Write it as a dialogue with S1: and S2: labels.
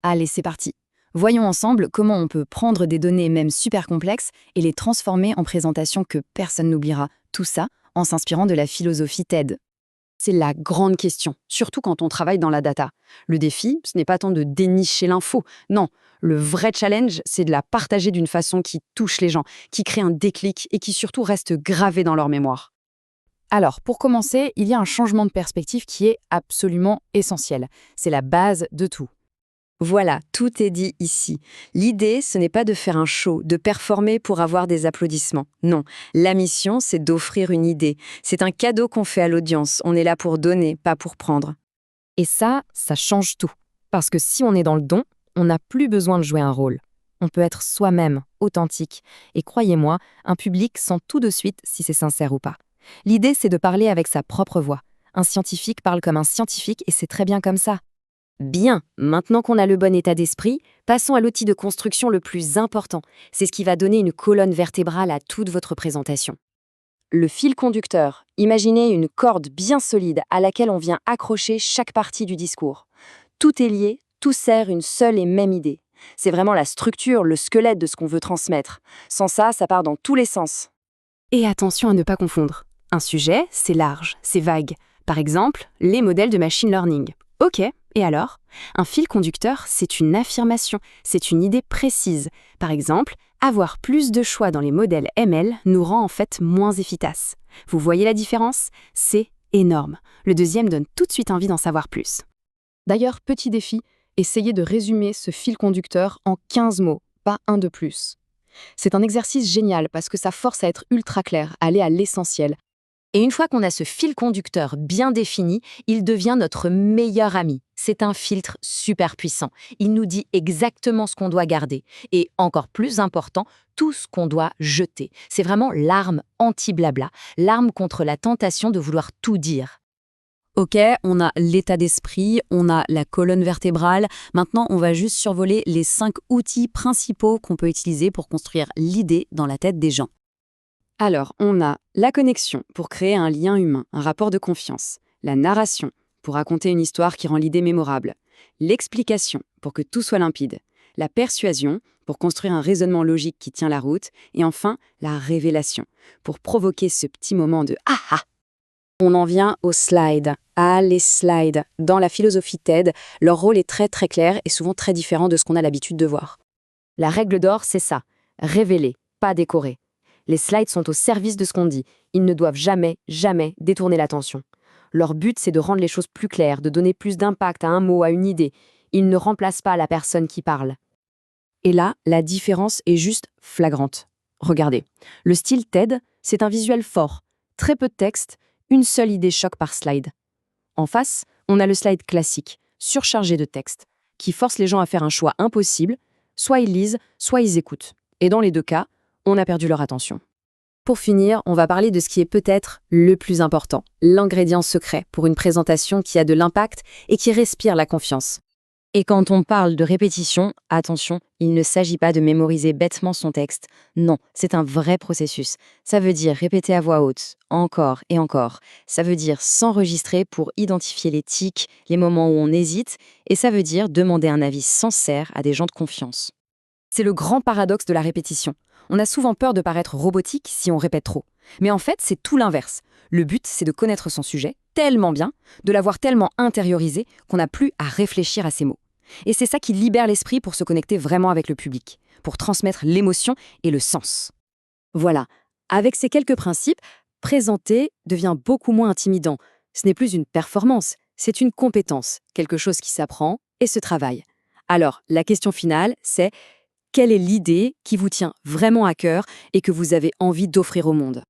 S1: Allez, c'est parti. Voyons ensemble comment on peut prendre des données même super complexes et les transformer en présentations que personne n'oubliera. Tout ça en s'inspirant de la philosophie TED.
S2: C'est la grande question, surtout quand on travaille dans la data. Le défi, ce n'est pas tant de dénicher l'info, non. Le vrai challenge, c'est de la partager d'une façon qui touche les gens, qui crée un déclic et qui surtout reste gravée dans leur mémoire.
S1: Alors, pour commencer, il y a un changement de perspective qui est absolument essentiel. C'est la base de tout.
S2: Voilà, tout est dit ici. L'idée, ce n'est pas de faire un show, de performer pour avoir des applaudissements. Non, la mission, c'est d'offrir une idée. C'est un cadeau qu'on fait à l'audience. On est là pour donner, pas pour prendre.
S1: Et ça change tout. Parce que si on est dans le don, on n'a plus besoin de jouer un rôle. On peut être soi-même, authentique. Et croyez-moi, un public sent tout de suite si c'est sincère ou pas. L'idée, c'est de parler avec sa propre voix. Un scientifique parle comme un scientifique et c'est très bien comme ça.
S2: Bien, maintenant qu'on a le bon état d'esprit, passons à l'outil de construction le plus important. C'est ce qui va donner une colonne vertébrale à toute votre présentation. Le fil conducteur. Imaginez une corde bien solide à laquelle on vient accrocher chaque partie du discours. Tout est lié, tout sert une seule et même idée. C'est vraiment la structure, le squelette de ce qu'on veut transmettre. Sans ça, ça part dans tous les sens.
S1: Et attention à ne pas confondre. Un sujet, c'est large, c'est vague. Par exemple, les modèles de machine learning. Ok, et alors? Un fil conducteur, c'est une affirmation, c'est une idée précise. Par exemple, avoir plus de choix dans les modèles ML nous rend en fait moins efficaces. Vous voyez la différence? C'est énorme. Le deuxième donne tout de suite envie d'en savoir plus. D'ailleurs, petit défi, essayez de résumer ce fil conducteur en 15 mots, pas un de plus. C'est un exercice génial parce que ça force à être ultra clair, à aller à l'essentiel.
S2: Et une fois qu'on a ce fil conducteur bien défini, il devient notre meilleur ami. C'est un filtre super puissant. Il nous dit exactement ce qu'on doit garder. Et encore plus important, tout ce qu'on doit jeter. C'est vraiment l'arme anti-blabla, l'arme contre la tentation de vouloir tout dire. Ok, on a l'état d'esprit, on a la colonne vertébrale. Maintenant, on va juste survoler les 5 outils principaux qu'on peut utiliser pour construire l'idée dans la tête des gens. Alors, on a la connexion pour créer un lien humain, un rapport de confiance. La narration pour raconter une histoire qui rend l'idée mémorable. L'explication pour que tout soit limpide. La persuasion pour construire un raisonnement logique qui tient la route. Et enfin, la révélation pour provoquer ce petit moment de « ah ah ». On en vient aux slides. Ah, les slides. Dans la philosophie TED, leur rôle est très très clair et souvent très différent de ce qu'on a l'habitude de voir. La règle d'or, c'est ça. Révéler, pas décorer. Les slides sont au service de ce qu'on dit. Ils ne doivent jamais, jamais détourner l'attention. Leur but, c'est de rendre les choses plus claires, de donner plus d'impact à un mot, à une idée. Ils ne remplacent pas la personne qui parle. Et là, la différence est juste flagrante. Regardez, le style TED, c'est un visuel fort. Très peu de texte, une seule idée choc par slide. En face, on a le slide classique, surchargé de texte, qui force les gens à faire un choix impossible. Soit ils lisent, soit ils écoutent. Et dans les deux cas, on a perdu leur attention. Pour finir, on va parler de ce qui est peut-être le plus important, l'ingrédient secret pour une présentation qui a de l'impact et qui respire la confiance. Et quand on parle de répétition, attention, il ne s'agit pas de mémoriser bêtement son texte. Non, c'est un vrai processus. Ça veut dire répéter à voix haute, encore et encore. Ça veut dire s'enregistrer pour identifier les tics, les moments où on hésite, et ça veut dire demander un avis sincère à des gens de confiance. C'est le grand paradoxe de la répétition. On a souvent peur de paraître robotique si on répète trop. Mais en fait, c'est tout l'inverse. Le but, c'est de connaître son sujet tellement bien, de l'avoir tellement intériorisé qu'on n'a plus à réfléchir à ses mots. Et c'est ça qui libère l'esprit pour se connecter vraiment avec le public, pour transmettre l'émotion et le sens. Voilà, avec ces quelques principes, présenter devient beaucoup moins intimidant. Ce n'est plus une performance, c'est une compétence, quelque chose qui s'apprend et se travaille. Alors, la question finale, c'est: quelle est l'idée qui vous tient vraiment à cœur et que vous avez envie d'offrir au monde ?